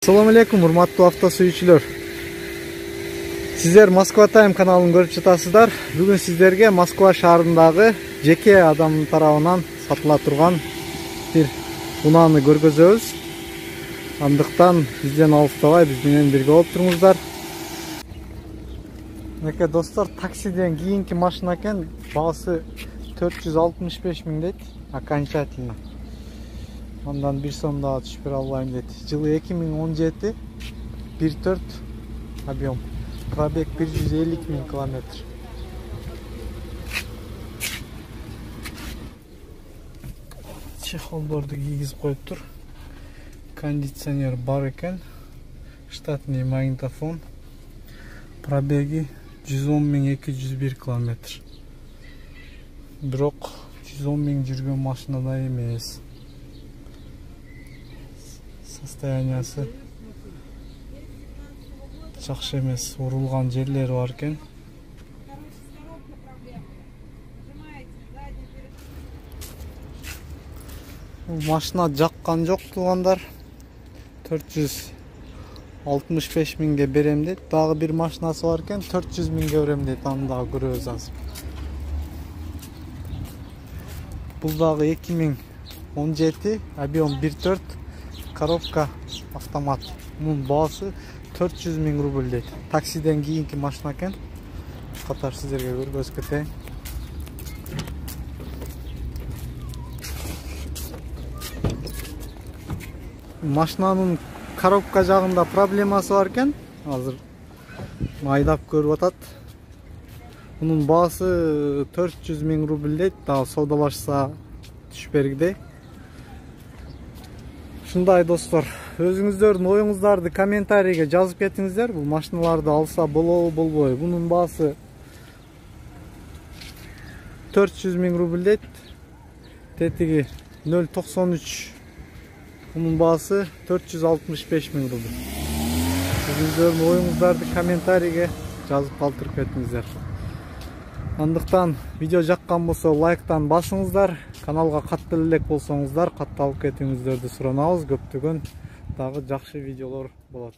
Assalamu alaikum, урматтуу авто сүйүүчүлөр. Сиздер Москва Тайм каналын көрүп жатасыздар. Бүгүн сиздерге Москва шаарындагы жеке адам тарабынан сатыла турган бир унааны көргөзөбүз. Андыктан бизден алыстабай, биз менен бирге болуп туруңуздар. Меке достор, таксиден кийинки машина экен, баасы 465 миң дейт, окончательно. Ondan bir son daha düşür Allah'ım dedi. Yılı 2017, 1.4 объем. Пробег 150 000 kilometre. Чехолдорду кийгизип коюп тур. Кондиционер бар экен. Штатный магнитофон. Пробеги 110 201 kilometre. Бирок 110 000 жүргөн машинада эмес. Состояниясы жакшы эмес, урулган жерлери бар экен. Машина жаккан жок туугандар. 465 миңге берем дейт. Дагы бир машинасы бар экен, 400 миңге берем дейт. Аны дагы көрөбүз азыр. Бул дагы 2017, объем 1.4. Коробка автомат. Bunun baası 400 000 rubl deydi. Taksiden keyinki машина eкен. Катар сиздерге көргөзүп кетейин. Машинанын коробка жагында проблемасы бар экен. Азыр майдап көрүп атат. Bunun baası 400 000 rubl deyт. Дагы соодалашса түшпергидей. Шундай достор, өзүңүздөрдүн оюңуздарды комментарийге жазып кетиңиздер. Бул машиналарды алса болобу, болбойбу. Бунун баасы 400 000 rubl дейт. Тетиги 0.93. Bunun баасы 465 000 rubl. Өзүңүздөрдүн оюңуздарды комментарийге жазып калтырып кетиңиздер. Андыктан видео жаккан болсо лайктан басыңыздар. Каналга каттуу элек болсоңуздар, катталып кетиңиздерди суранабыз. Көптөгөн дагы жакшы видеолор болот.